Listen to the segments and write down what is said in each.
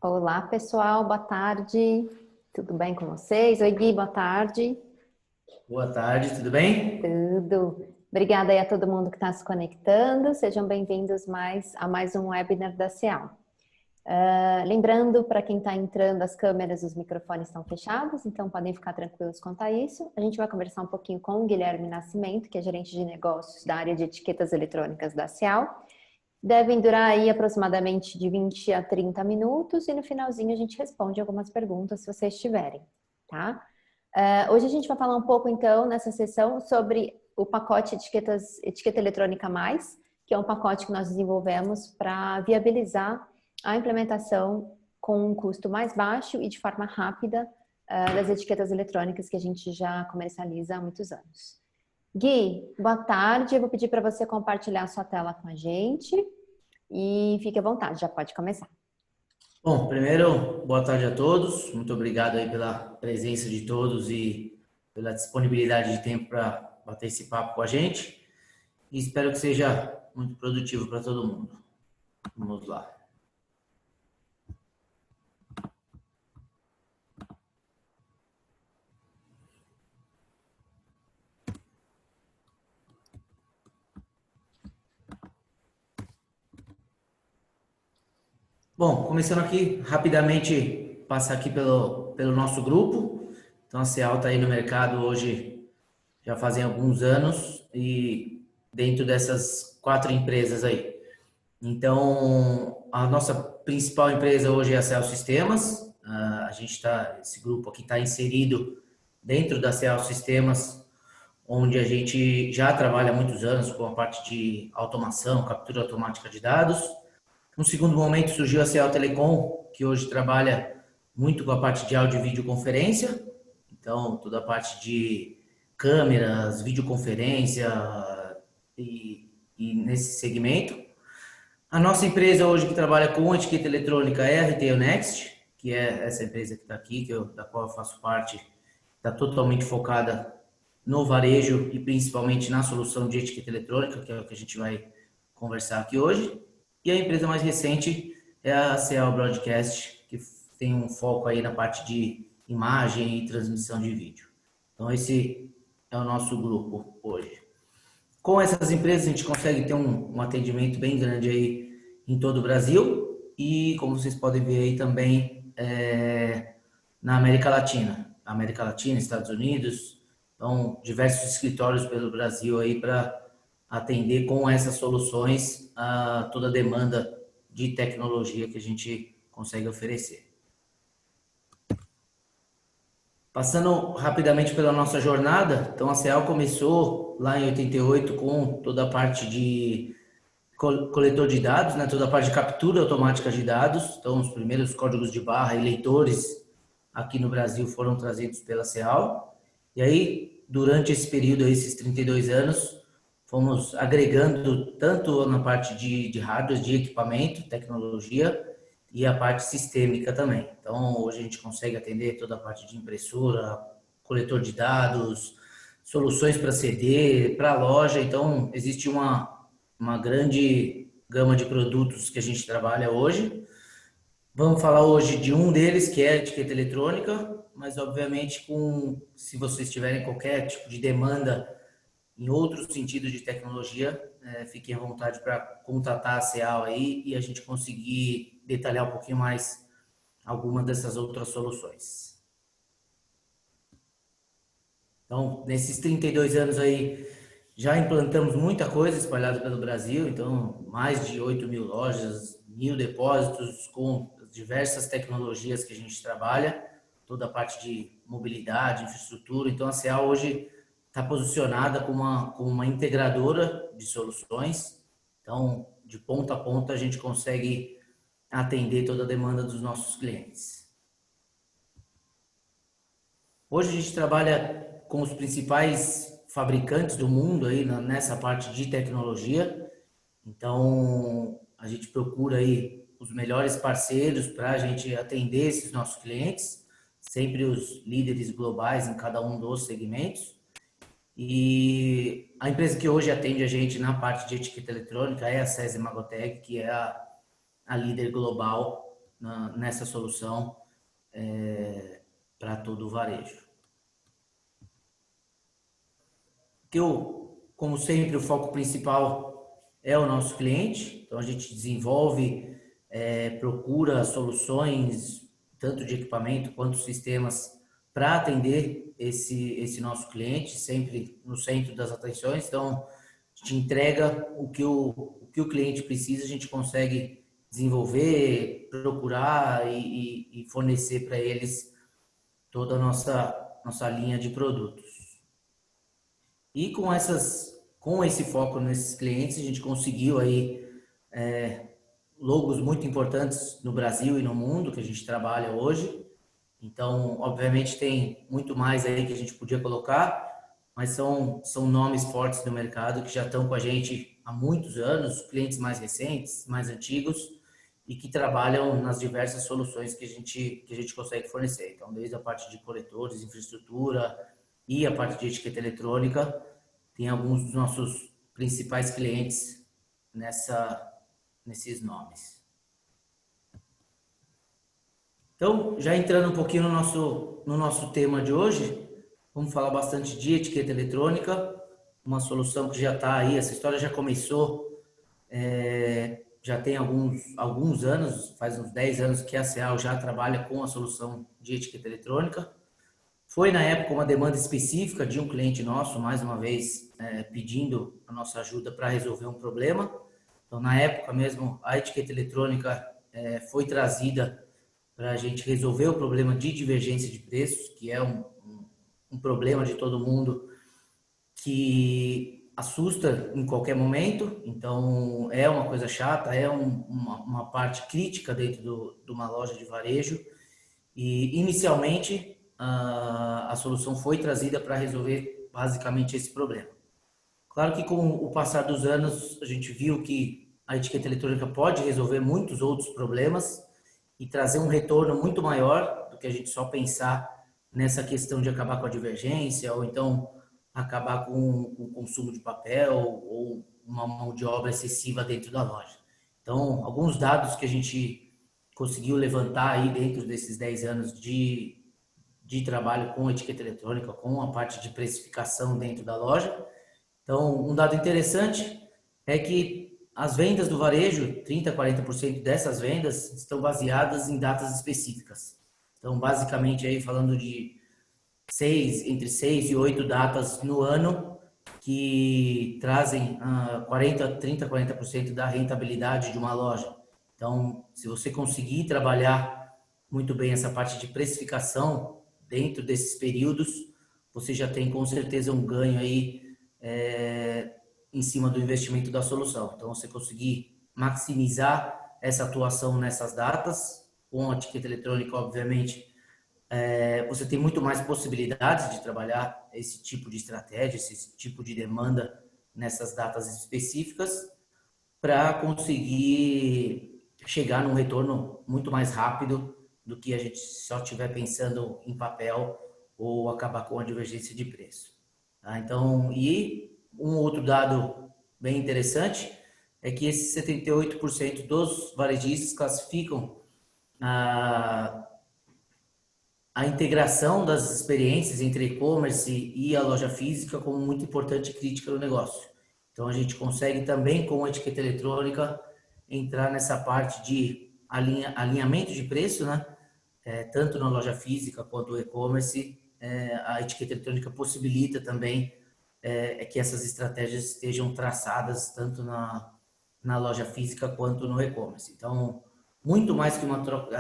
Olá, pessoal, boa tarde. Tudo bem com vocês? Oi, Gui, boa tarde. Boa tarde, tudo bem? Tudo. Obrigada aí a todo mundo que está se conectando. Sejam bem-vindos a mais um webinar da CEAL. Lembrando, para quem está entrando, as câmeras e os microfones estão fechados, então podem ficar tranquilos quanto a isso. A gente vai conversar um pouquinho com o Guilherme Nascimento, que é gerente de negócios da área de etiquetas eletrônicas da CEAL. Devem durar aí aproximadamente de 20 a 30 minutos e no finalzinho a gente responde algumas perguntas se vocês tiverem, tá? Hoje a gente vai falar um pouco então nessa sessão sobre o pacote Etiqueta Eletrônica Mais, que é um pacote que nós desenvolvemos para viabilizar a implementação com um custo mais baixo e de forma rápida das etiquetas eletrônicas que a gente já comercializa há muitos anos. Gui, boa tarde. Eu vou pedir para você compartilhar a sua tela com a gente e fique à vontade, já pode começar. Bom, primeiro, boa tarde a todos. Muito obrigado aí pela presença de todos e pela disponibilidade de tempo para bater esse papo com a gente. E espero que seja muito produtivo para todo mundo. Vamos lá. Bom, começando aqui, rapidamente passar aqui pelo nosso grupo. Então, a CEAL está aí no mercado hoje já fazem alguns anos e dentro dessas 4 empresas aí. Então, a nossa principal empresa hoje é a CEAL Sistemas. Esse grupo aqui está inserido dentro da CEAL Sistemas, onde a gente já trabalha há muitos anos com a parte de automação, captura automática de dados. No segundo momento surgiu a CEAL Telecom, que hoje trabalha muito com a parte de áudio e videoconferência. Então, toda a parte de câmeras, videoconferência e nesse segmento. A nossa empresa hoje que trabalha com etiqueta eletrônica é a Retail Next, que é essa empresa que está aqui, da qual eu faço parte, está totalmente focada no varejo e principalmente na solução de etiqueta eletrônica, que é o que a gente vai conversar aqui hoje. E a empresa mais recente é a CEAL Broadcast, que tem um foco aí na parte de imagem e transmissão de vídeo. Então esse é o nosso grupo hoje. Com essas empresas a gente consegue ter um atendimento bem grande aí em todo o Brasil e, como vocês podem ver aí também, na América Latina. América Latina, Estados Unidos, então diversos escritórios pelo Brasil aí para atender com essas soluções a toda a demanda de tecnologia que a gente consegue oferecer. Passando rapidamente pela nossa jornada, então a CEAL começou lá em 88 com toda a parte de coletor de dados, né, toda a parte de captura automática de dados. Então os primeiros códigos de barra e leitores aqui no Brasil foram trazidos pela CEAL. E aí, durante esse período, esses 32 anos, fomos agregando tanto na parte de hardware, de equipamento, tecnologia, e a parte sistêmica também. Então, hoje a gente consegue atender toda a parte de impressora, coletor de dados, soluções para CD, para loja. Então, existe uma grande gama de produtos que a gente trabalha hoje. Vamos falar hoje de um deles, que é a etiqueta eletrônica, mas obviamente se vocês tiverem qualquer tipo de demanda em outros sentidos de tecnologia, fiquem à vontade para contatar a CEAL aí e a gente conseguir detalhar um pouquinho mais algumas dessas outras soluções. Então, nesses 32 anos aí, já implantamos muita coisa espalhada pelo Brasil, então mais de 8.000 lojas, 1.000 depósitos com diversas tecnologias que a gente trabalha, toda a parte de mobilidade, infraestrutura. Então a CEAL hoje está posicionada como uma integradora de soluções. Então, de ponta a ponta, a gente consegue atender toda a demanda dos nossos clientes. Hoje a gente trabalha com os principais fabricantes do mundo aí nessa parte de tecnologia. Então, a gente procura aí os melhores parceiros para a gente atender esses nossos clientes, sempre os líderes globais em cada um dos segmentos. E a empresa que hoje atende a gente na parte de etiqueta eletrônica é a SESI Magotech, que é a líder global nessa solução para todo o varejo. Como sempre, o foco principal é o nosso cliente, então a gente desenvolve, procura soluções, tanto de equipamento quanto sistemas, para atender esse nosso cliente, sempre no centro das atenções. Então, a gente entrega o que o cliente precisa, a gente consegue desenvolver, procurar e fornecer para eles toda a nossa linha de produtos. E com esse foco nesses clientes, a gente conseguiu aí logos muito importantes no Brasil e no mundo que a gente trabalha hoje. Então, obviamente, tem muito mais aí que a gente podia colocar, mas são nomes fortes do mercado que já estão com a gente há muitos anos, clientes mais recentes, mais antigos, e que trabalham nas diversas soluções que a gente consegue fornecer. Então, desde a parte de coletores, infraestrutura e a parte de etiqueta eletrônica, tem alguns dos nossos principais clientes nesses nomes. Então, já entrando um pouquinho no nosso tema de hoje, vamos falar bastante de etiqueta eletrônica, uma solução que já está aí, essa história já começou, já tem alguns anos, faz uns 10 anos que a CEAL já trabalha com a solução de etiqueta eletrônica. Foi, na época, uma demanda específica de um cliente nosso, mais uma vez, pedindo a nossa ajuda para resolver um problema. Então, na época mesmo, a etiqueta eletrônica foi trazida para a gente resolver o problema de divergência de preços, que é um problema de todo mundo que assusta em qualquer momento. Então, é uma coisa chata, é uma parte crítica dentro de uma loja de varejo. E, inicialmente, a solução foi trazida para resolver basicamente esse problema. Claro que com o passar dos anos, a gente viu que a etiqueta eletrônica pode resolver muitos outros problemas e trazer um retorno muito maior do que a gente só pensar nessa questão de acabar com a divergência ou então acabar com o consumo de papel ou uma mão de obra excessiva dentro da loja. Então, alguns dados que a gente conseguiu levantar aí dentro desses 10 anos de trabalho com etiqueta eletrônica, com a parte de precificação dentro da loja. Então, um dado interessante é que as vendas do varejo, 30% a 40% dessas vendas estão baseadas em datas específicas. Então, basicamente, aí falando de entre 6 e 8 datas no ano que trazem 30% a 40% da rentabilidade de uma loja. Então, se você conseguir trabalhar muito bem essa parte de precificação dentro desses períodos, você já tem com certeza um ganho aí em cima do investimento da solução. Então, você conseguir maximizar essa atuação nessas datas, com a etiqueta eletrônica, obviamente, você tem muito mais possibilidades de trabalhar esse tipo de estratégia, esse tipo de demanda nessas datas específicas, para conseguir chegar num retorno muito mais rápido do que a gente só estiver pensando em papel ou acabar com a divergência de preço. Tá? Então, e um outro dado bem interessante é que esses 78% dos varejistas classificam a integração das experiências entre e-commerce e a loja física como muito importante e crítica no negócio. Então, a gente consegue também, com a etiqueta eletrônica, entrar nessa parte de alinhamento de preço, né? Tanto na loja física quanto no e-commerce, a etiqueta eletrônica possibilita também que essas estratégias estejam traçadas tanto na loja física quanto no e-commerce. Então, muito mais que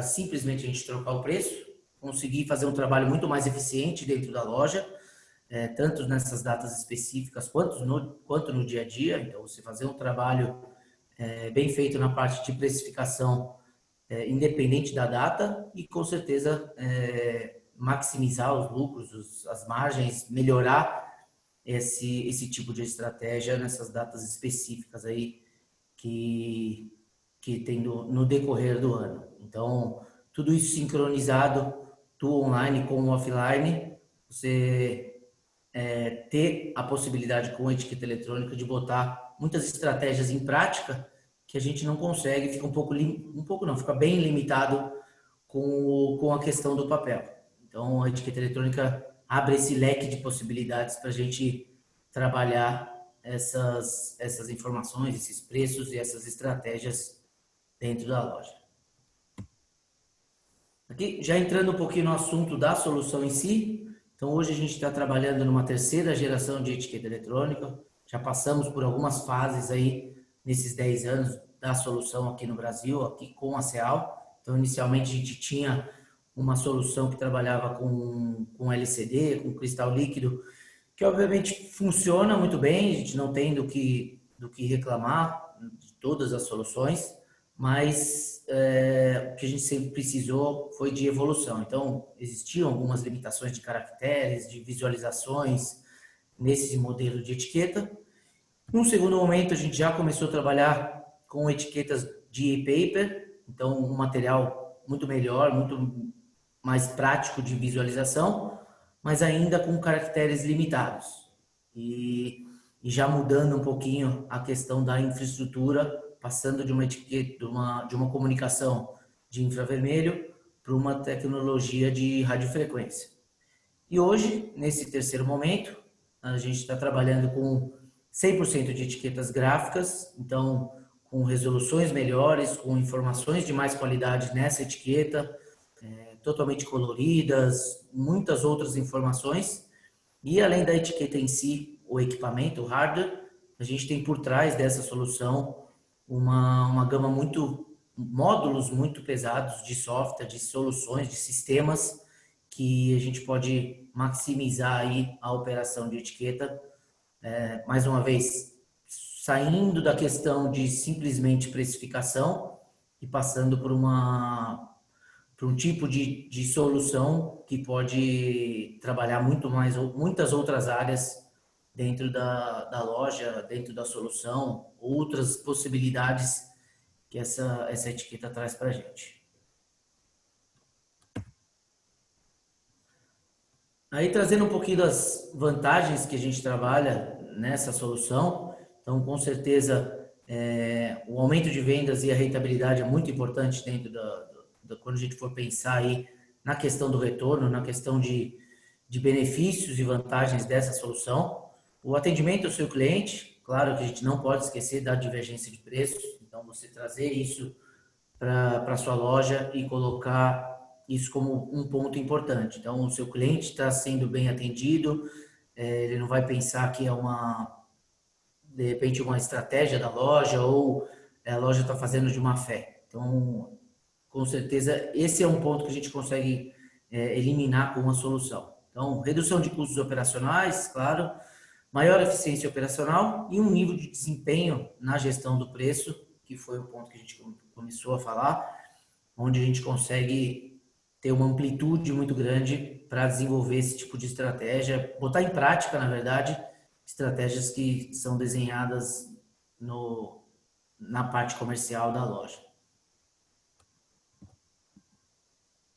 simplesmente a gente trocar o preço, conseguir fazer um trabalho muito mais eficiente dentro da loja, tanto nessas datas específicas quanto no dia a dia. Então, você fazer um trabalho bem feito na parte de precificação, independente da data, e com certeza maximizar os lucros, as margens, melhorar esse tipo de estratégia nessas datas específicas aí que tem no decorrer do ano. Então, tudo isso sincronizado, do online com o offline, você ter a possibilidade com a etiqueta eletrônica de botar muitas estratégias em prática que a gente não consegue, fica fica bem limitado com a questão do papel. Então, a etiqueta eletrônica abre esse leque de possibilidades para a gente trabalhar essas informações, esses preços e essas estratégias dentro da loja. Aqui, já entrando um pouquinho no assunto da solução em si, então hoje a gente está trabalhando numa terceira geração de etiqueta eletrônica, já passamos por algumas fases aí nesses 10 anos da solução aqui no Brasil, aqui com a CEAL. Então, inicialmente a gente tinha uma solução que trabalhava com LCD, com cristal líquido, que obviamente funciona muito bem, a gente não tem do que reclamar de todas as soluções, mas o que a gente sempre precisou foi de evolução. Então, existiam algumas limitações de caracteres, de visualizações nesse modelo de etiqueta. Num segundo momento, a gente já começou a trabalhar com etiquetas de e-paper, então um material muito melhor, muito mais prático de visualização, mas ainda com caracteres limitados. E já mudando um pouquinho a questão da infraestrutura, passando de uma etiqueta, de uma comunicação de infravermelho para uma tecnologia de radiofrequência. E hoje, nesse terceiro momento, a gente está trabalhando com 100% de etiquetas gráficas, então com resoluções melhores, com informações de mais qualidade nessa etiqueta, totalmente coloridas, muitas outras informações. E além da etiqueta em si, o equipamento, o hardware, a gente tem por trás dessa solução uma gama módulos muito pesados de software, de soluções, de sistemas que a gente pode maximizar aí a operação de etiqueta. Mais uma vez, saindo da questão de simplesmente precificação e passando por um tipo de solução que pode trabalhar muitas outras áreas dentro da loja, dentro da solução, outras possibilidades que essa etiqueta traz para a gente. Aí, trazendo um pouquinho das vantagens que a gente trabalha nessa solução, então, com certeza, o aumento de vendas e a rentabilidade é muito importante dentro quando a gente for pensar aí na questão do retorno, na questão de benefícios e vantagens dessa solução. O atendimento ao seu cliente, claro que a gente não pode esquecer da divergência de preços, então você trazer isso para a sua loja e colocar isso como um ponto importante. Então, o seu cliente está sendo bem atendido, ele não vai pensar que de repente, uma estratégia da loja ou a loja está fazendo de má fé. Então, com certeza, esse é um ponto que a gente consegue eliminar com uma solução. Então, redução de custos operacionais, claro, maior eficiência operacional e um nível de desempenho na gestão do preço, que foi o ponto que a gente começou a falar, onde a gente consegue ter uma amplitude muito grande para desenvolver esse tipo de estratégia, botar em prática, na verdade, estratégias que são desenhadas na parte comercial da loja.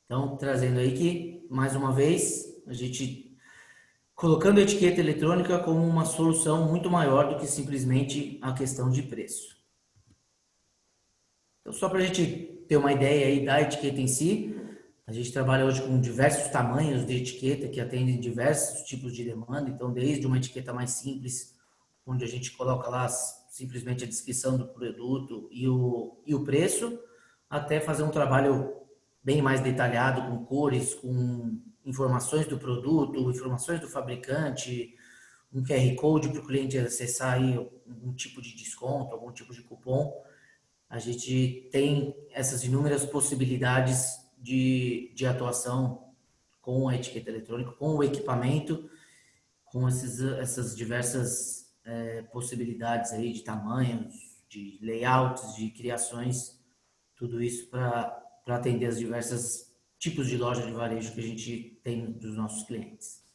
Então, trazendo aí que, mais uma vez, a gente colocando a etiqueta eletrônica como uma solução muito maior do que simplesmente a questão de preço. Então, só para a gente ter uma ideia aí da etiqueta em si, a gente trabalha hoje com diversos tamanhos de etiqueta que atendem diversos tipos de demanda. Então, desde uma etiqueta mais simples, onde a gente coloca lá simplesmente a descrição do produto e o preço, até fazer um trabalho bem mais detalhado, com cores, com informações do produto, informações do fabricante, um QR Code para o cliente acessar aí algum tipo de desconto, algum tipo de cupom. A gente tem essas inúmeras possibilidades de atuação com a etiqueta eletrônica, com o equipamento, com essas diversas possibilidades aí de tamanhos, de layouts, de criações, tudo isso para atender os diversos tipos de loja de varejo que a gente tem dos nossos clientes.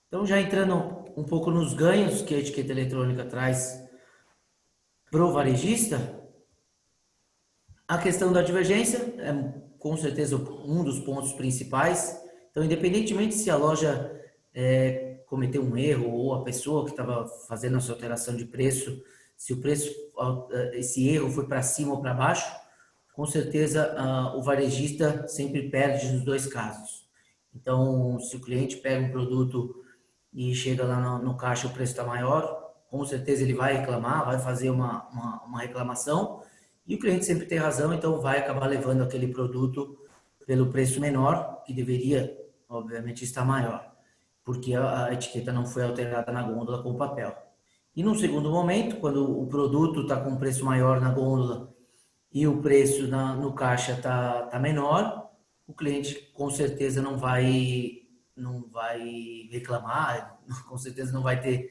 Então, já entrando um pouco nos ganhos que a etiqueta eletrônica traz para o varejista, a questão da divergência é com certeza um dos pontos principais. Então, independentemente se a loja cometeu um erro ou a pessoa que estava fazendo essa alteração de preço se o preço, esse erro foi para cima ou para baixo, com certeza o varejista sempre perde nos dois casos. Então, se o cliente pega um produto e chega lá no caixa o preço está maior, com certeza ele vai reclamar, vai fazer uma reclamação, e o cliente sempre tem razão, então vai acabar levando aquele produto pelo preço menor, que deveria, obviamente, estar maior, porque a etiqueta não foi alterada na gôndola com o papel. E num segundo momento, quando o produto está com um preço maior na gôndola e o preço no caixa tá menor, o cliente com certeza não vai reclamar, com certeza não vai ter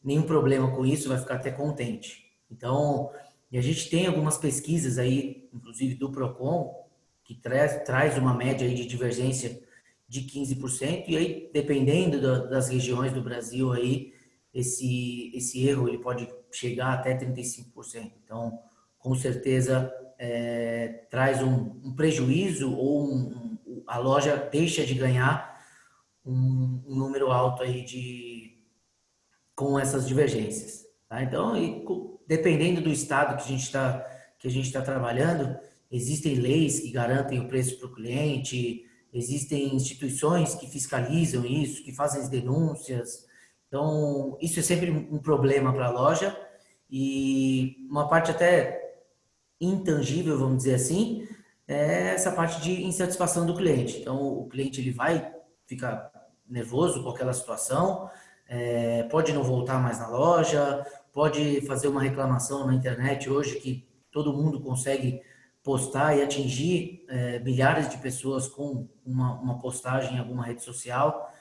nenhum problema com isso, vai ficar até contente. Então, e a gente tem algumas pesquisas aí, inclusive do Procon, que traz uma média aí de divergência de 15%, e aí, dependendo das regiões do Brasil aí, esse erro ele pode chegar até 35%. Então, com certeza, traz um prejuízo ou a loja deixa de ganhar um número alto aí com essas divergências. Tá? Então, dependendo do estado que a gente está trabalhando, existem leis que garantem o preço para o cliente, existem instituições que fiscalizam isso, que fazem as denúncias. Então, isso é sempre um problema para a loja e uma parte até intangível, vamos dizer assim, é essa parte de insatisfação do cliente. Então, o cliente ele vai ficar nervoso com aquela situação, pode não voltar mais na loja, pode fazer uma reclamação na internet hoje que todo mundo consegue postar e atingir milhares de pessoas com uma postagem em alguma rede social,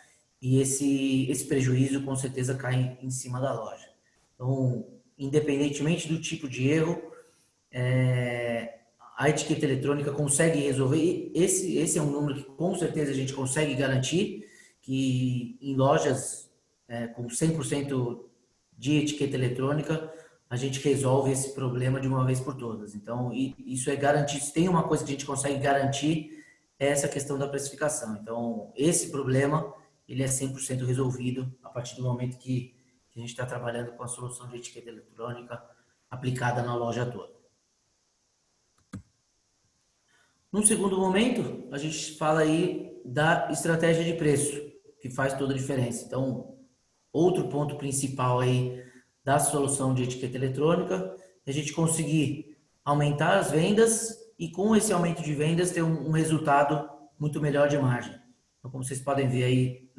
e esse prejuízo com certeza cai em cima da loja. Então, independentemente do tipo de erro, a etiqueta eletrônica consegue resolver. Esse é um número que com certeza a gente consegue garantir, que em lojas com 100% de etiqueta eletrônica, a gente resolve esse problema de uma vez por todas. Então, isso é garantido. Se tem uma coisa que a gente consegue garantir, é essa questão da precificação. Então, esse problema, ele é 100% resolvido a partir do momento que a gente está trabalhando com a solução de etiqueta eletrônica aplicada na loja toda. Num segundo momento, a gente fala aí da estratégia de preço, que faz toda a diferença. Então, outro ponto principal aí da solução de etiqueta eletrônica é a gente conseguir aumentar as vendas e com esse aumento de vendas ter um resultado muito melhor de margem. Então, como vocês podem ver aí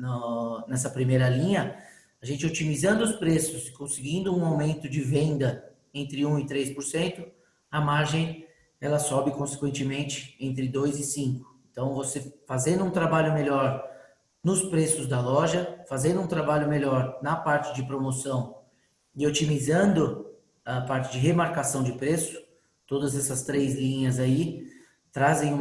nessa primeira linha, a gente otimizando os preços e conseguindo um aumento de venda entre 1% e 3%, a margem ela sobe consequentemente entre 2 e 5. Então, você fazendo um trabalho melhor nos preços da loja, fazendo um trabalho melhor na parte de promoção e otimizando a parte de remarcação de preço, todas essas três linhas aí trazem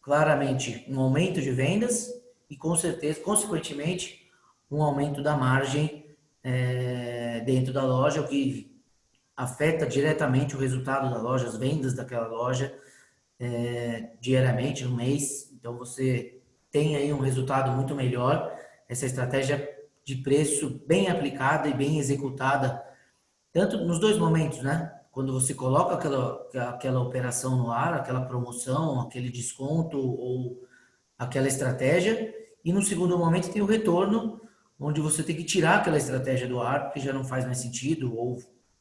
claramente um aumento de vendas e com certeza, consequentemente, um aumento da margem dentro da loja, o que afeta diretamente o resultado da loja, as vendas daquela loja diariamente, no mês. Então você tem aí um resultado muito melhor. Essa estratégia de preço bem aplicada e bem executada, tanto nos dois momentos, né? Quando você coloca aquela operação no ar, aquela promoção, aquele desconto ou aquela estratégia, e no segundo momento tem o retorno, onde você tem que tirar aquela estratégia do ar, porque já não faz mais sentido, ou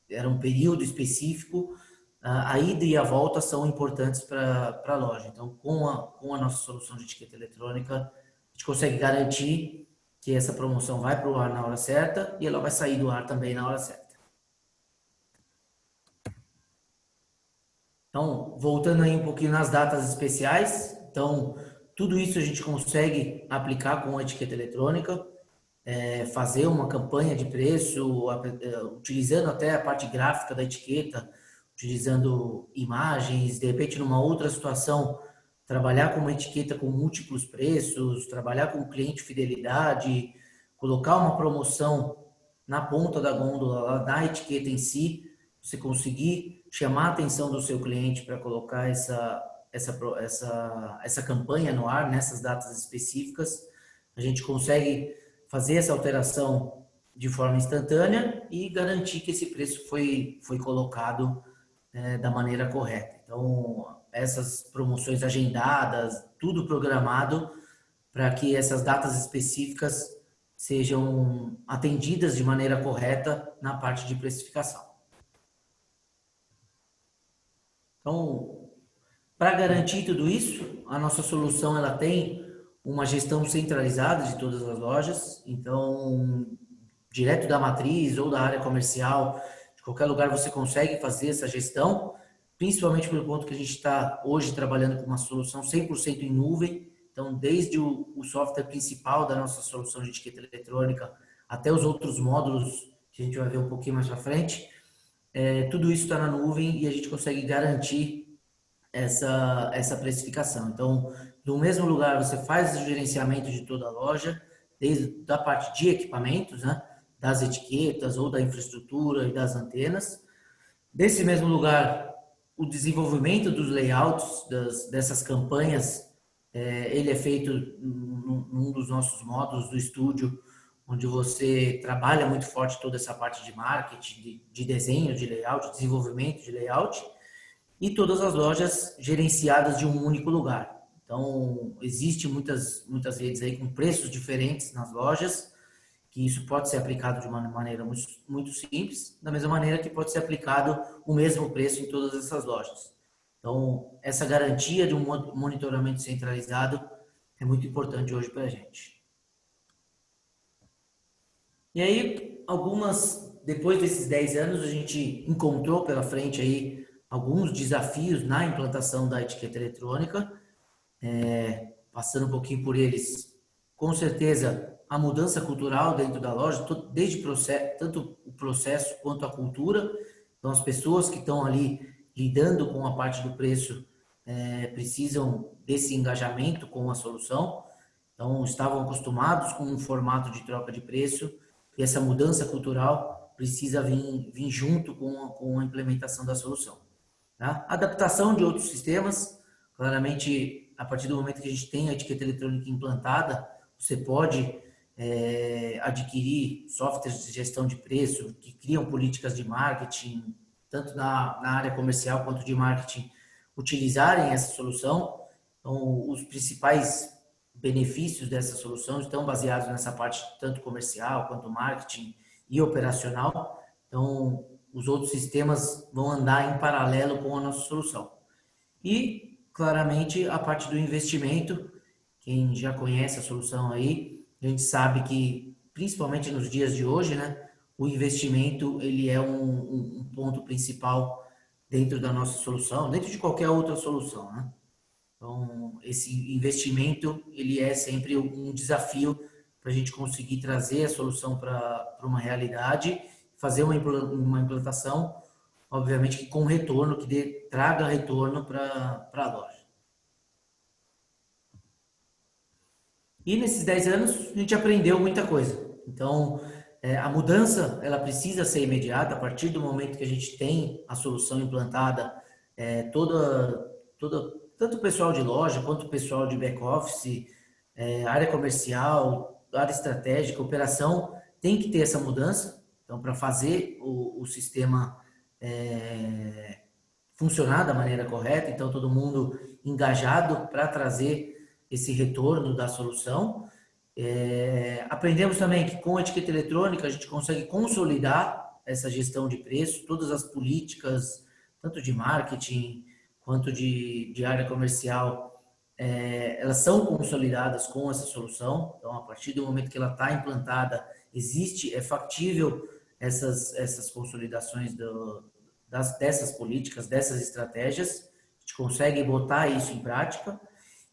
era um período específico. A ida e a volta são importantes para a loja. Então, com a nossa solução de etiqueta eletrônica, a gente consegue garantir que essa promoção vai para o ar na hora certa e ela vai sair do ar também na hora certa. Então, voltando aí um pouquinho nas datas especiais, então, tudo isso a gente consegue aplicar com a etiqueta eletrônica, fazer uma campanha de preço, utilizando até a parte gráfica da etiqueta, utilizando imagens, de repente numa outra situação, trabalhar com uma etiqueta com múltiplos preços, trabalhar com cliente fidelidade, colocar uma promoção na ponta da gôndola, na etiqueta em si, você conseguir chamar a atenção do seu cliente para colocar essa campanha no ar, nessas datas específicas, a gente consegue fazer essa alteração de forma instantânea e garantir que esse preço foi colocado da maneira correta. Então, essas promoções agendadas, tudo programado para que essas datas específicas sejam atendidas de maneira correta na parte de precificação. Então, para garantir tudo isso, a nossa solução ela tem uma gestão centralizada de todas as lojas. Então, direto da matriz ou da área comercial, de qualquer lugar você consegue fazer essa gestão, principalmente pelo ponto que a gente está hoje trabalhando com uma solução 100% em nuvem. Então, desde o software principal da nossa solução de etiqueta eletrônica até os outros módulos, que a gente vai ver um pouquinho mais para frente, tudo isso está na nuvem e a gente consegue garantir essa precificação. Então, no mesmo lugar, você faz o gerenciamento de toda a loja, desde a parte de equipamentos, né, das etiquetas ou da infraestrutura e das antenas. Desse mesmo lugar, o desenvolvimento dos layouts dessas campanhas, ele é feito num dos nossos módulos do estúdio, onde você trabalha muito forte toda essa parte de marketing, de desenho de layout, desenvolvimento de layout, e todas as lojas gerenciadas de um único lugar. Então, existe muitas redes aí com preços diferentes nas lojas, que isso pode ser aplicado de uma maneira muito simples, da mesma maneira que pode ser aplicado o mesmo preço em todas essas lojas. Então, essa garantia de um monitoramento centralizado é muito importante hoje para a gente. E aí, depois desses 10 anos, a gente encontrou pela frente aí alguns desafios na implantação da etiqueta eletrônica, passando um pouquinho por eles. Com certeza, a mudança cultural dentro da loja, desde tanto o processo quanto a cultura. Então, as pessoas que estão ali lidando com a parte do preço precisam desse engajamento com a solução. Então, estavam acostumados com um formato de troca de preço e essa mudança cultural precisa vir junto com a implementação da solução. Tá? Adaptação de outros sistemas, claramente, a partir do momento que a gente tem a etiqueta eletrônica implantada, você pode adquirir softwares de gestão de preço que criam políticas de marketing, tanto na área comercial quanto de marketing, utilizarem essa solução. Então, os principais benefícios dessa solução estão baseados nessa parte tanto comercial quanto marketing e operacional. Então, os outros sistemas vão andar em paralelo com a nossa solução. E, claramente, a parte do investimento, quem já conhece a solução aí, a gente sabe que, principalmente nos dias de hoje, né, o investimento ele é um ponto principal dentro da nossa solução, dentro de qualquer outra solução, né? Então, esse investimento, ele é sempre um desafio para a gente conseguir trazer a solução para uma realidade, fazer uma implantação, obviamente que com retorno, que traga retorno para a loja. E nesses 10 anos, a gente aprendeu muita coisa. Então, a mudança, ela precisa ser imediata. A partir do momento que a gente tem a solução implantada, tanto o pessoal de loja quanto o pessoal de back-office, área comercial, área estratégica, operação, tem que ter essa mudança. Então, para fazer o sistema funcionar da maneira correta, então todo mundo engajado para trazer esse retorno da solução. Aprendemos também que com a etiqueta eletrônica a gente consegue consolidar essa gestão de preço, todas as políticas, tanto de marketing quanto de área comercial, elas são consolidadas com essa solução. Então, a partir do momento que ela está implantada, é factível essas consolidações dessas políticas, dessas estratégias. A gente consegue botar isso em prática.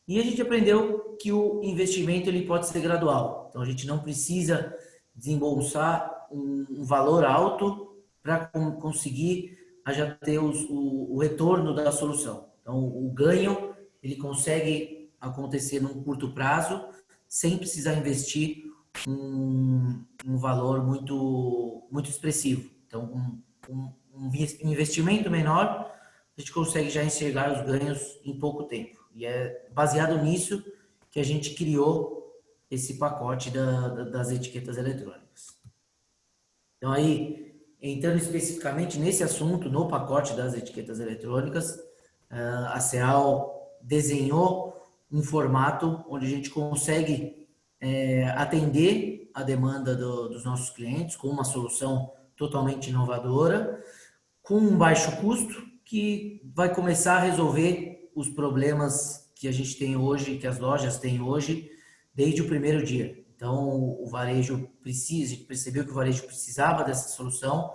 E a gente aprendeu que o investimento ele pode ser gradual. Então, a gente não precisa desembolsar um valor alto para conseguir já ter o retorno da solução. Então, o ganho ele consegue acontecer num curto prazo, sem precisar investir um valor muito expressivo. Então, um investimento menor, a gente consegue já enxergar os ganhos em pouco tempo. E é baseado nisso que a gente criou esse pacote das etiquetas eletrônicas. Então aí, entrando especificamente nesse assunto, no pacote das etiquetas eletrônicas, a CEAL desenhou um formato onde a gente consegue atender a demanda dos nossos clientes com uma solução totalmente inovadora, com um baixo custo, que vai começar a resolver os problemas que a gente tem hoje, que as lojas têm hoje, desde o primeiro dia. Então, o varejo precisa, a gente percebeu que o varejo precisava dessa solução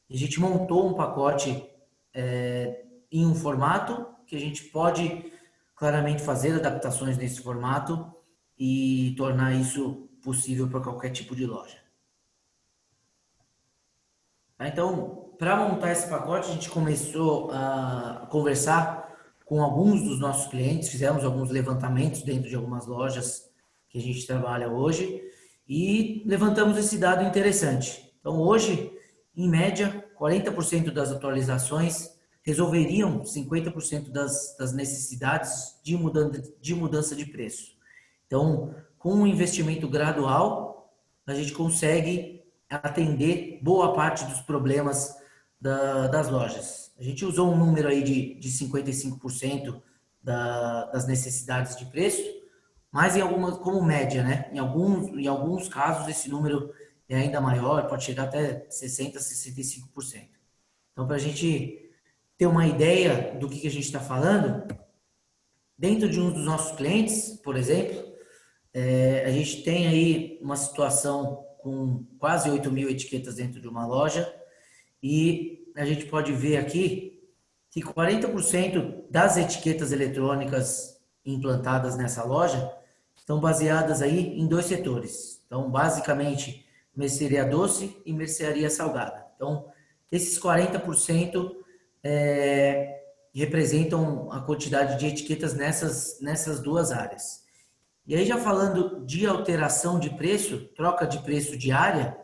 e a gente montou um pacote em um formato que a gente pode claramente fazer adaptações nesse formato e tornar isso possível para qualquer tipo de loja. Então, para montar esse pacote, a gente começou a conversar com alguns dos nossos clientes, fizemos alguns levantamentos dentro de algumas lojas que a gente trabalha hoje e levantamos esse dado interessante. Então, hoje, em média, 40% das atualizações resolveriam 50% das necessidades de mudança de preço. Então, com um investimento gradual, a gente consegue atender boa parte dos problemas das lojas. A gente usou um número aí de 55% das necessidades de preço, mas em algumas, como média, né? Em alguns casos esse número é ainda maior, pode chegar até 60%, 65%. Então, para a gente ter uma ideia do que a gente está falando, dentro de um dos nossos clientes, por exemplo, a gente tem aí uma situação com quase 8.000 etiquetas dentro de uma loja e a gente pode ver aqui que 40% das etiquetas eletrônicas implantadas nessa loja estão baseadas aí em dois setores. Então, basicamente, mercearia doce e mercearia salgada. Então, esses 40% representam a quantidade de etiquetas nessas duas áreas. E aí, já falando de alteração de preço, troca de preço diária,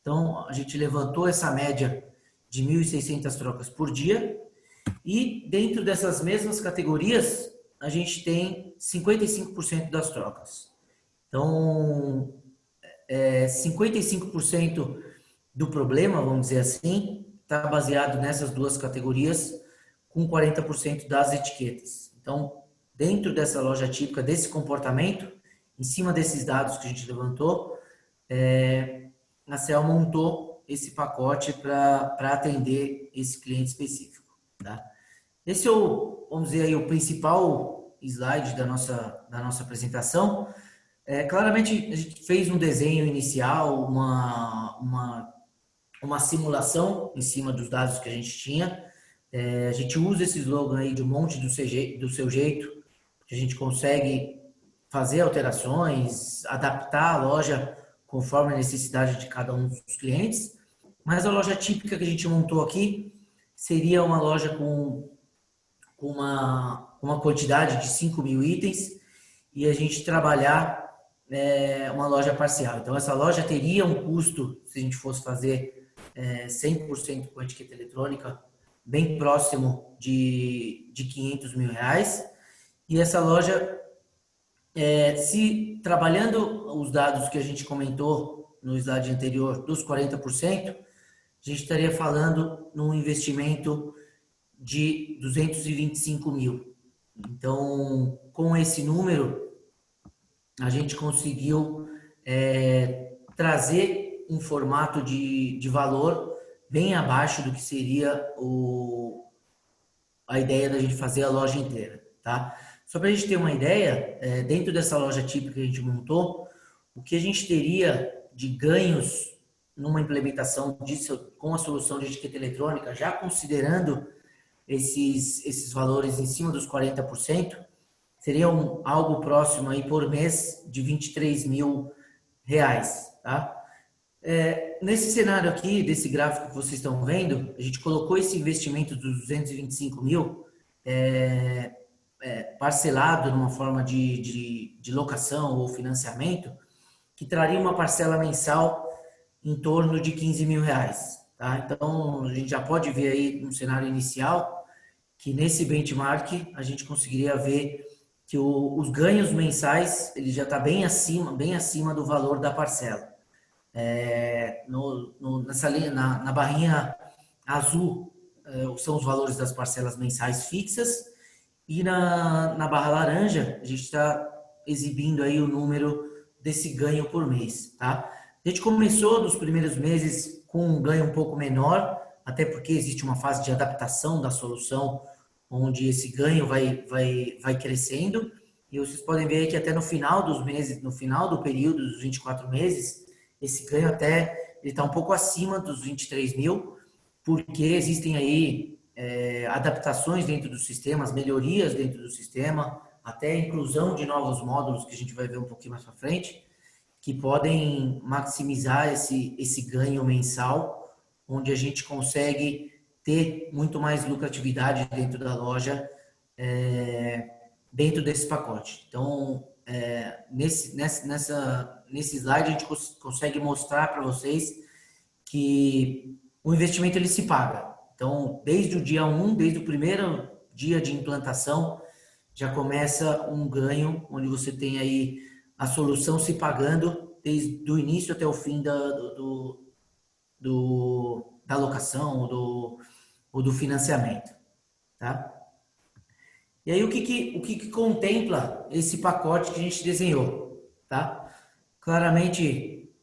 então a gente levantou essa média de 1.600 trocas por dia e dentro dessas mesmas categorias, a gente tem 55% das trocas. Então, 55% do problema, vamos dizer assim, está baseado nessas duas categorias, com 40% das etiquetas. Então, dentro dessa loja típica, desse comportamento, em cima desses dados que a gente levantou, a CEAL montou esse pacote para atender esse cliente específico. Tá? Esse é vamos dizer aí, o principal slide da nossa apresentação. Claramente, a gente fez um desenho inicial, uma simulação em cima dos dados que a gente tinha. A gente usa esse slogan aí de um monte do seu jeito, que a gente consegue fazer alterações, adaptar a loja conforme a necessidade de cada um dos clientes. Mas a loja típica que a gente montou aqui seria uma loja com uma quantidade de 5.000 itens e a gente trabalhar uma loja parcial. Então, essa loja teria um custo, se a gente fosse fazer 100% com etiqueta eletrônica, bem próximo de 500 mil reais. E essa loja, se trabalhando os dados que a gente comentou no slide anterior, dos 40%, a gente estaria falando num investimento de 225 mil. Então, com esse número, a gente conseguiu trazer um formato de valor bem abaixo do que seria a ideia da gente fazer a loja inteira, tá? Só para a gente ter uma ideia, dentro dessa loja típica que a gente montou, o que a gente teria de ganhos numa implementação com a solução de etiqueta eletrônica, já considerando esses valores em cima dos 40%, seria algo próximo aí por mês de 23 mil reais, tá? Nesse cenário aqui, desse gráfico que vocês estão vendo, a gente colocou esse investimento dos 225 mil parcelado numa forma de locação ou financiamento, que traria uma parcela mensal em torno de 15 mil reais. Tá? Então, a gente já pode ver aí no cenário inicial que nesse benchmark a gente conseguiria ver que os ganhos mensais ele já está bem acima do valor da parcela. Nessa linha, na barrinha azul, são os valores das parcelas mensais fixas, e na barra laranja a gente está exibindo aí o número desse ganho por mês, tá? A gente começou nos primeiros meses com um ganho um pouco menor, até porque existe uma fase de adaptação da solução, onde esse ganho vai crescendo, e vocês podem ver que até no final dos meses, no final do período dos 24 meses, esse ganho até está um pouco acima dos 23 mil, porque existem aí adaptações dentro do sistema, as melhorias dentro do sistema, até a inclusão de novos módulos que a gente vai ver um pouquinho mais para frente, que podem maximizar esse ganho mensal, onde a gente consegue ter muito mais lucratividade dentro da loja, dentro desse pacote. Então, nesse slide, a gente consegue mostrar para vocês que o investimento ele se paga. Então, desde o dia 1, desde o primeiro dia de implantação, já começa um ganho, onde você tem aí a solução se pagando desde o início até o fim da locação ou do financiamento, tá? E aí, o que contempla esse pacote que a gente desenhou, tá? Claramente,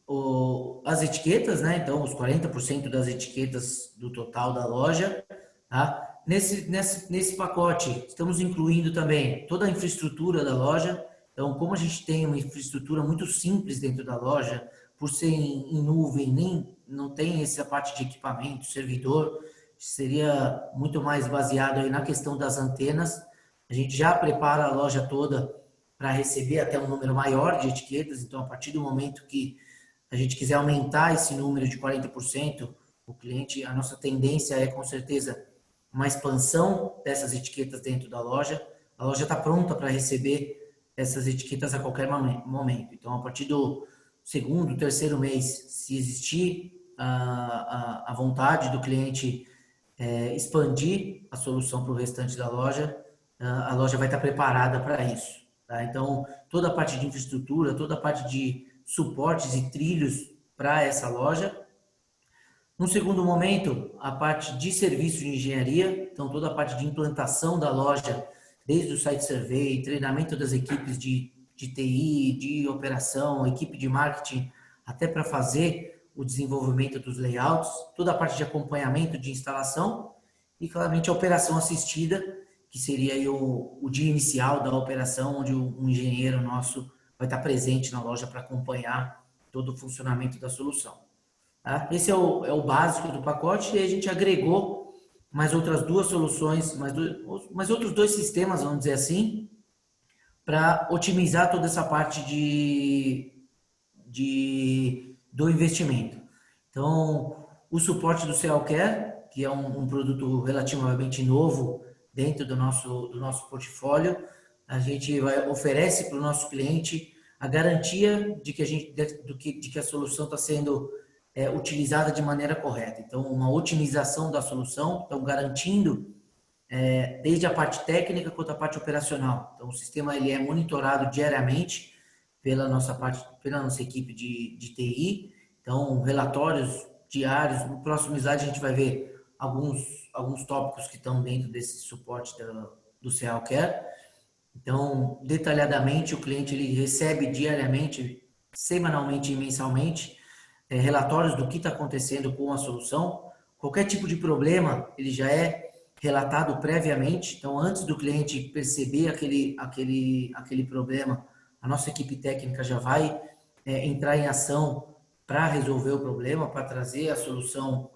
as etiquetas, né? Então, os 40% das etiquetas do total da loja, tá? Nesse pacote, estamos incluindo também toda a infraestrutura da loja. Então, como a gente tem uma infraestrutura muito simples dentro da loja, por ser em nuvem, não tem essa parte de equipamento, servidor, seria muito mais baseado aí na questão das antenas. A gente já prepara a loja toda para receber até um número maior de etiquetas. Então, a partir do momento que a gente quiser aumentar esse número de 40%, a nossa tendência é, com certeza, uma expansão dessas etiquetas dentro da loja. A loja está pronta para receber essas etiquetas a qualquer momento. Então, a partir do segundo, terceiro mês, se existir a vontade do cliente expandir a solução para o restante da loja, a loja vai estar preparada para isso, tá? Então, toda a parte de infraestrutura, toda a parte de suportes e trilhos para essa loja. No segundo momento, a parte de serviço de engenharia, então toda a parte de implantação da loja, desde o site survey, treinamento das equipes de TI, de operação, equipe de marketing, até para fazer o desenvolvimento dos layouts, toda a parte de acompanhamento de instalação e, claramente, a operação assistida, que seria aí o dia inicial da operação, onde um engenheiro nosso vai estar presente na loja para acompanhar todo o funcionamento da solução. Tá? Esse é o básico do pacote, e a gente agregou mais outras duas soluções, mais outros dois sistemas, vamos dizer assim, para otimizar toda essa parte do investimento. Então, o suporte do CLCare, que é um produto relativamente novo dentro do nosso portfólio, a gente oferece para o nosso cliente a garantia de que a solução está sendo utilizada de maneira correta. Então, uma otimização da solução, então garantindo desde a parte técnica quanto a parte operacional. Então, o sistema ele é monitorado diariamente pela nossa equipe de TI. Então, relatórios diários. No próximo slide a gente vai ver alguns tópicos que estão dentro desse suporte do CLCare. Então, detalhadamente, o cliente ele recebe diariamente, semanalmente e mensalmente, relatórios do que está acontecendo com a solução. Qualquer tipo de problema, ele já é relatado previamente. Então, antes do cliente perceber aquele problema, a nossa equipe técnica já vai entrar em ação para resolver o problema, para trazer a solução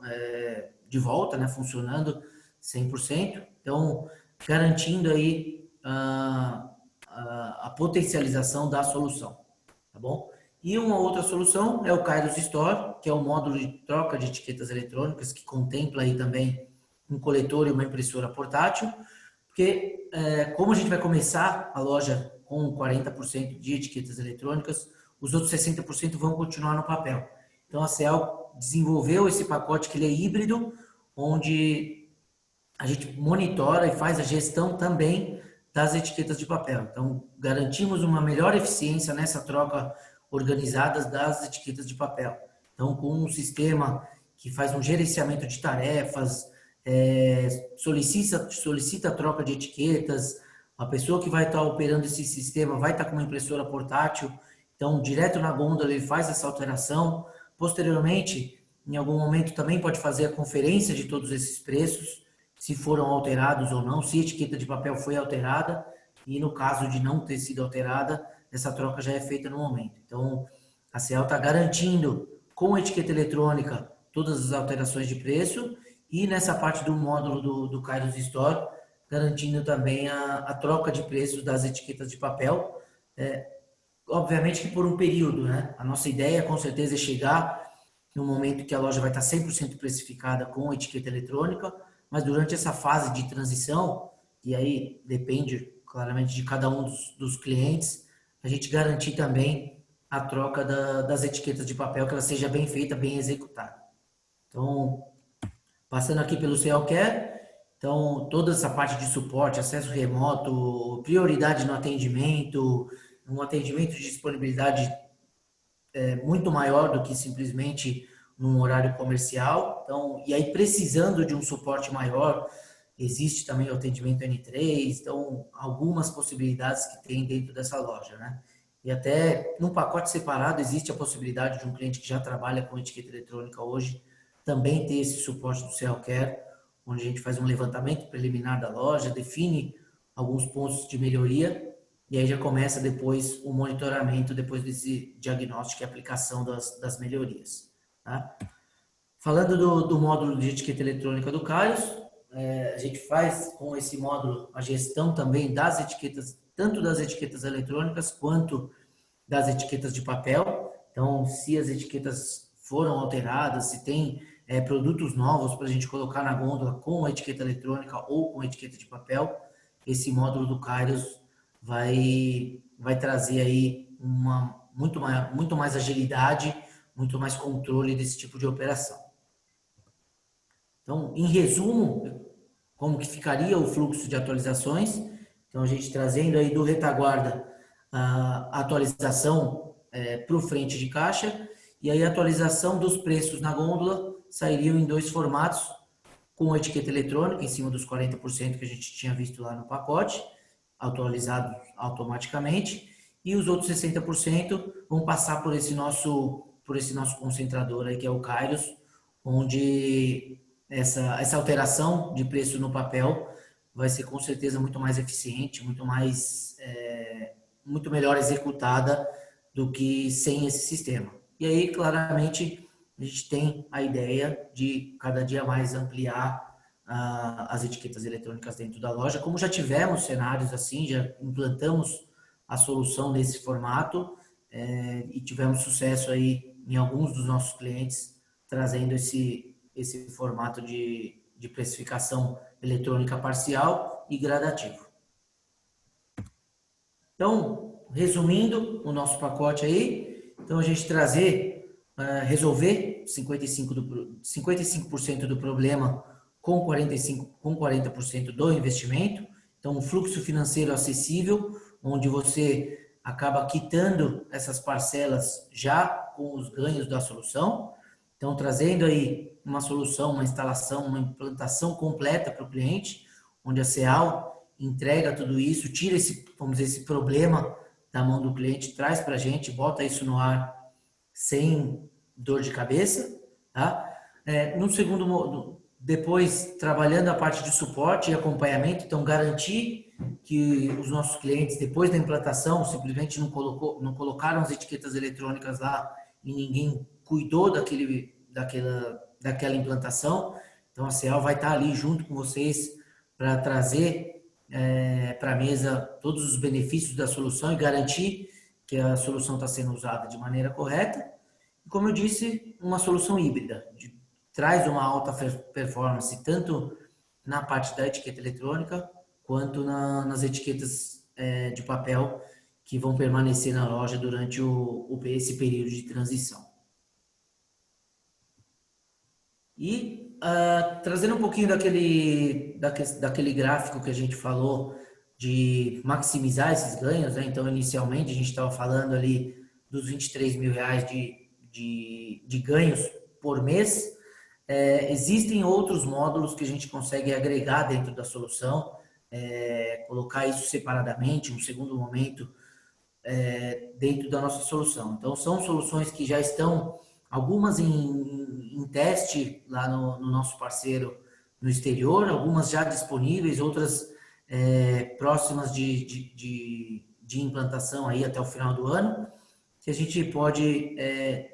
de volta, né, funcionando 100%. Então, garantindo aí a potencialização da solução, tá bom? E uma outra solução é o Kairos Store, que é o módulo de troca de etiquetas eletrônicas, que contempla aí também um coletor e uma impressora portátil, porque como a gente vai começar a loja com 40% de etiquetas eletrônicas, os outros 60% vão continuar no papel. Então a CEL desenvolveu esse pacote que ele é híbrido, onde a gente monitora e faz a gestão também das etiquetas de papel. Então garantimos uma melhor eficiência nessa troca organizada das etiquetas de papel. Então, com um sistema que faz um gerenciamento de tarefas, solicita a troca de etiquetas, a pessoa que vai estar operando esse sistema vai estar com uma impressora portátil, então, direto na gôndola ele faz essa alteração. Posteriormente, em algum momento também pode fazer a conferência de todos esses preços, se foram alterados ou não, se a etiqueta de papel foi alterada, e no caso de não ter sido alterada, essa troca já é feita no momento. Então, a CEAL está garantindo com a etiqueta eletrônica todas as alterações de preço e nessa parte do módulo do Kairos Store, garantindo também a troca de preços das etiquetas de papel. Obviamente que por um período, né? A nossa ideia com certeza é chegar no momento que a loja vai estar 100% precificada com a etiqueta eletrônica, mas durante essa fase de transição, e aí depende claramente de cada um dos clientes, a gente garantir também a troca das etiquetas de papel, que ela seja bem feita, bem executada. Então, passando aqui pelo CEALcare, então toda essa parte de suporte, acesso remoto, prioridade no atendimento, um atendimento de disponibilidade muito maior do que simplesmente num horário comercial. Então, e aí precisando de um suporte maior, existe também o atendimento N3, então algumas possibilidades que tem dentro dessa loja, né? E até num pacote separado existe a possibilidade de um cliente que já trabalha com etiqueta eletrônica hoje também ter esse suporte do CEALcare, onde a gente faz um levantamento preliminar da loja, define alguns pontos de melhoria e aí já começa depois o monitoramento depois desse diagnóstico e aplicação das melhorias. Tá? Falando do módulo de etiqueta eletrônica do Kairos, a gente faz com esse módulo a gestão também das etiquetas, tanto das etiquetas eletrônicas quanto das etiquetas de papel. Então, se as etiquetas foram alteradas, se tem produtos novos para a gente colocar na gôndola com a etiqueta eletrônica ou com a etiqueta de papel, esse módulo do Kairos vai trazer aí muito mais agilidade, muito mais controle desse tipo de operação. Então, em resumo, como que ficaria o fluxo de atualizações? Então, a gente trazendo aí do retaguarda a atualização para o frente de caixa e aí a atualização dos preços na gôndola sairiam em dois formatos, com a etiqueta eletrônica em cima dos 40% que a gente tinha visto lá no pacote, atualizado automaticamente, e os outros 60% vão passar por esse nosso concentrador aí, que é o Kairos, onde essa alteração de preço no papel vai ser com certeza muito mais eficiente, muito melhor executada do que sem esse sistema. E aí, claramente, a gente tem a ideia de cada dia mais ampliar as etiquetas eletrônicas dentro da loja, como já tivemos cenários assim, já implantamos a solução nesse formato e tivemos sucesso aí em alguns dos nossos clientes trazendo esse formato de precificação eletrônica parcial e gradativo. Então, resumindo o nosso pacote aí, então a gente resolver 55% do problema com 40% do investimento, então um fluxo financeiro acessível, onde você acaba quitando essas parcelas já com os ganhos da solução, então trazendo aí uma solução, uma instalação, uma implantação completa para o cliente, onde a CEAL entrega tudo isso, tira esse problema da mão do cliente, traz para a gente, bota isso no ar sem dor de cabeça, tá? No segundo modo, depois trabalhando a parte de suporte e acompanhamento, então garantir que os nossos clientes, depois da implantação, simplesmente não colocaram as etiquetas eletrônicas lá e ninguém cuidou daquela implantação. Então a CEAL vai estar ali junto com vocês para trazer para a mesa todos os benefícios da solução e garantir que a solução está sendo usada de maneira correta. E como eu disse, uma solução híbrida, traz uma alta performance tanto na parte da etiqueta eletrônica quanto nas etiquetas de papel que vão permanecer na loja durante esse período de transição. E trazendo um pouquinho daquele gráfico que a gente falou de maximizar esses ganhos, né? Então inicialmente a gente estava falando ali dos R$ 23 mil de ganhos por mês, existem outros módulos que a gente consegue agregar dentro da solução, colocar isso separadamente, um segundo momento, dentro da nossa solução. Então, são soluções que já estão, algumas em teste lá no nosso parceiro no exterior, algumas já disponíveis, outras próximas de implantação aí até o final do ano, que a gente pode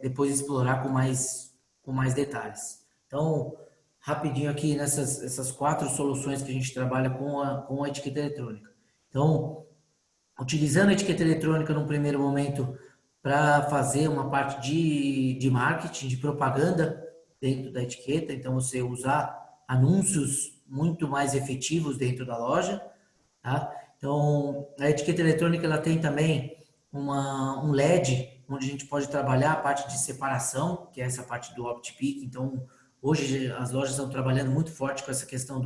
depois explorar com mais detalhes. Então, rapidinho aqui essas 4 soluções que a gente trabalha com a etiqueta eletrônica. Então, utilizando a etiqueta eletrônica num primeiro momento para fazer uma parte de marketing, de propaganda dentro da etiqueta, então você usar anúncios muito mais efetivos dentro da loja, tá? Então, a etiqueta eletrônica ela tem também um LED, onde a gente pode trabalhar a parte de separação, que é essa parte do OptiPick. Então, hoje as lojas estão trabalhando muito forte com essa questão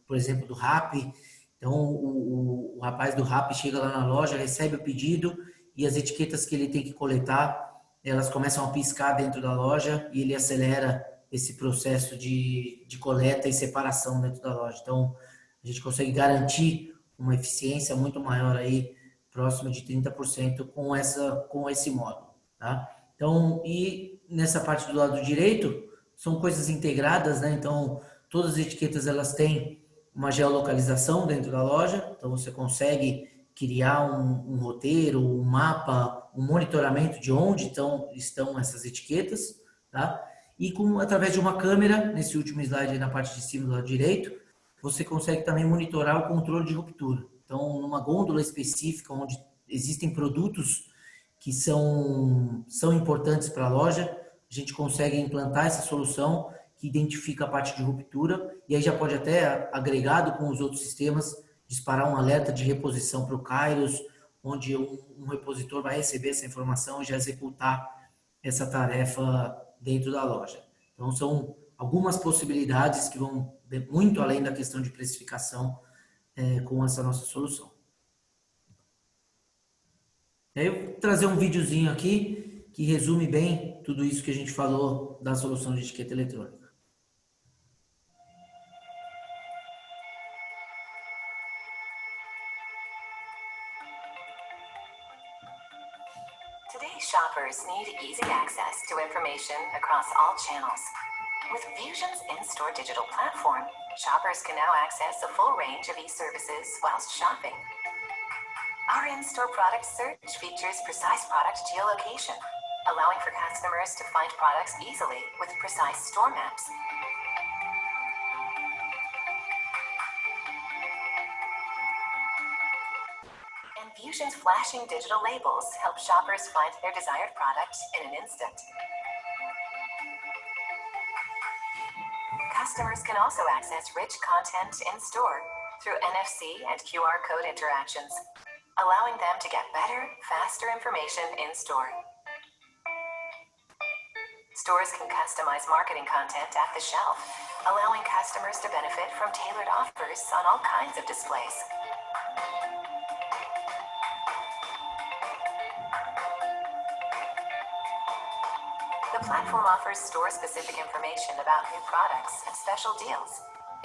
por exemplo, do Rappi. Então, o rapaz do Rappi chega lá na loja, recebe o pedido e as etiquetas que ele tem que coletar, elas começam a piscar dentro da loja e ele acelera esse processo de coleta e separação dentro da loja. Então, a gente consegue garantir uma eficiência muito maior aí, próximo de 30% com esse módulo, tá? Então, e nessa parte do lado direito, são coisas integradas, né? Então, todas as etiquetas, elas têm uma geolocalização dentro da loja, então você consegue criar um roteiro, um mapa, um monitoramento de onde estão essas etiquetas, tá? E através de uma câmera, nesse último slide na parte de cima do lado direito, você consegue também monitorar o controle de ruptura. Então, numa gôndola específica, onde existem produtos que são importantes para a loja, a gente consegue implantar essa solução que identifica a parte de ruptura e aí já pode até, agregado com os outros sistemas, disparar um alerta de reposição para o Kairos, onde um repositor vai receber essa informação e já executar essa tarefa dentro da loja. Então, são algumas possibilidades que vão muito além da questão de precificação com essa nossa solução. Aí eu vou trazer um videozinho aqui que resume bem tudo isso que a gente falou da solução de etiqueta eletrônica. Today's shoppers need easy access to information across all channels. With Fusion's in-store digital platform, shoppers can now access a full range of e-services whilst shopping. Our in-store product search features precise product geolocation, allowing for customers to find products easily with precise store maps. And Fusion's flashing digital labels help shoppers find their desired product in an instant. Customers can also access rich content in-store through NFC and QR code interactions, allowing them to get better, faster information in-store. Stores can customize marketing content at the shelf, allowing customers to benefit from tailored offers on all kinds of displays. The platform offers store-specific information about new products and special deals,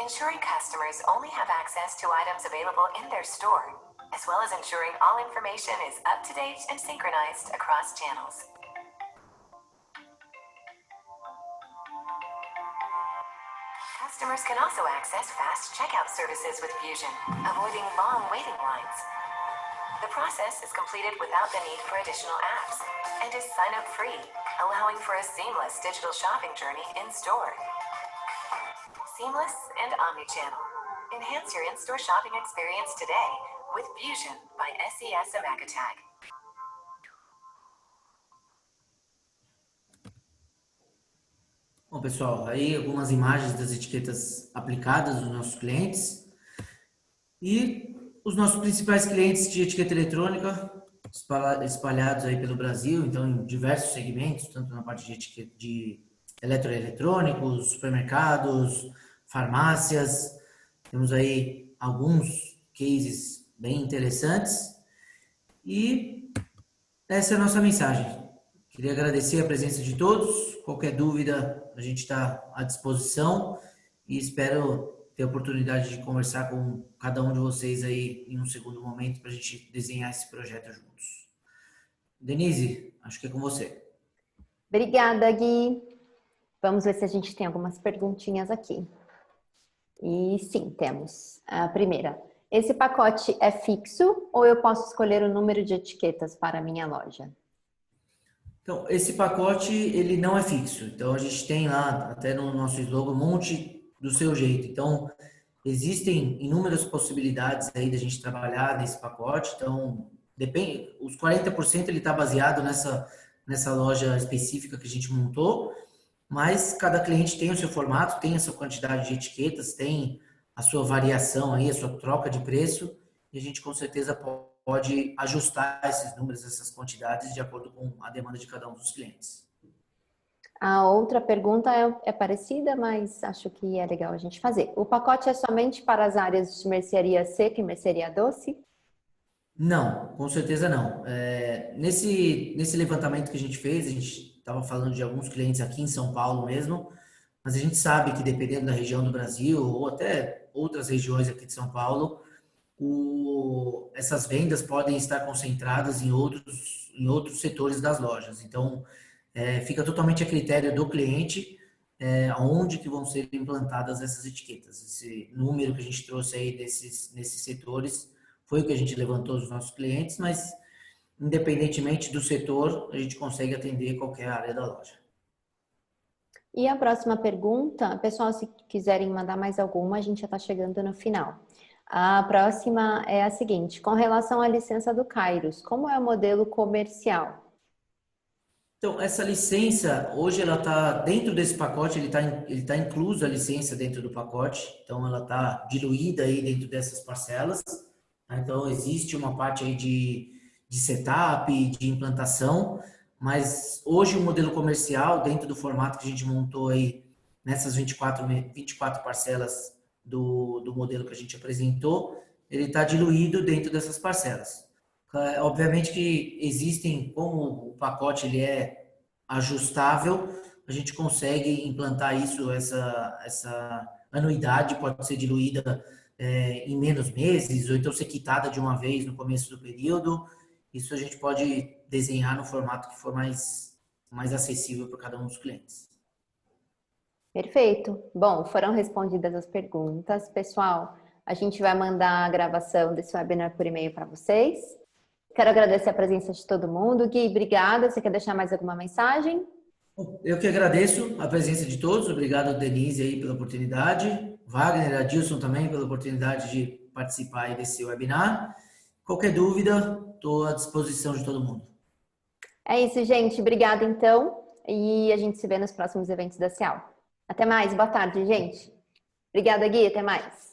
ensuring customers only have access to items available in their store, as well as ensuring all information is up-to-date and synchronized across channels. Customers can also access fast checkout services with Fusion, avoiding long waiting lines. The process is completed without the need for additional apps and is sign-up free, allowing for a seamless digital shopping journey in-store. Seamless and omnichannel. Enhance your in-store shopping experience today with Fusion by SES Amakatag. Bom, pessoal, aí algumas imagens das etiquetas aplicadas dos nossos clientes e os nossos principais clientes de etiqueta eletrônica espalhados aí pelo Brasil, então em diversos segmentos, tanto na parte de etiqueta de eletroeletrônicos, supermercados, farmácias. Temos aí alguns cases bem interessantes e essa é a nossa mensagem. Queria agradecer a presença de todos. Qualquer dúvida, a gente está à disposição e espero ter a oportunidade de conversar com cada um de vocês aí em um segundo momento para a gente desenhar esse projeto juntos. Denise, acho que é com você. Obrigada, Gui. Vamos ver se a gente tem algumas perguntinhas aqui. E sim, temos. A primeira, esse pacote é fixo ou eu posso escolher o número de etiquetas para a minha loja? Então, esse pacote, ele não é fixo. Então, a gente tem lá, até no nosso slogan, monte do seu jeito. Então, existem inúmeras possibilidades aí da gente trabalhar nesse pacote. Então, depende, os 40% ele está baseado nessa loja específica que a gente montou, mas cada cliente tem o seu formato, tem a sua quantidade de etiquetas, tem a sua variação aí, a sua troca de preço, e a gente com certeza pode ajustar esses números, essas quantidades, de acordo com a demanda de cada um dos clientes. A outra pergunta é parecida, mas acho que é legal a gente fazer. O pacote é somente para as áreas de mercearia seca e mercearia doce? Não, com certeza não. Nesse levantamento que a gente fez, a gente estava falando de alguns clientes aqui em São Paulo mesmo, mas a gente sabe que dependendo da região do Brasil ou até outras regiões aqui de São Paulo, essas vendas podem estar concentradas em outros setores das lojas. Então, fica totalmente a critério do cliente aonde que vão ser implantadas essas etiquetas. Esse número que a gente trouxe aí nesses setores foi o que a gente levantou dos nossos clientes, mas independentemente do setor, a gente consegue atender qualquer área da loja. E a próxima pergunta, pessoal, se quiserem mandar mais alguma, a gente já está chegando no final. A próxima é a seguinte, com relação à licença do Kairos, como é o modelo comercial? Então, essa licença, hoje ela está dentro desse pacote, ele tá incluso a licença dentro do pacote, então ela está diluída aí dentro dessas parcelas. Tá? Então, existe uma parte aí de setup, de implantação, mas hoje o modelo comercial, dentro do formato que a gente montou aí, nessas 24 parcelas do modelo que a gente apresentou, ele está diluído dentro dessas parcelas. Obviamente que existem, como o pacote ele é ajustável, a gente consegue implantar isso, essa anuidade pode ser diluída em menos meses, ou então ser quitada de uma vez no começo do período. Isso a gente pode desenhar no formato que for mais acessível para cada um dos clientes. Perfeito. Bom, foram respondidas as perguntas. Pessoal, a gente vai mandar a gravação desse webinar por e-mail para vocês. Quero agradecer a presença de todo mundo. Gui, obrigada. Você quer deixar mais alguma mensagem? Eu que agradeço a presença de todos. Obrigado, Denise, aí pela oportunidade. Wagner, Adilson também pela oportunidade de participar aí desse webinar. Qualquer dúvida, estou à disposição de todo mundo. É isso, gente. Obrigada, então. E a gente se vê nos próximos eventos da Cial. Até mais. Boa tarde, gente. Obrigada, Gui. Até mais.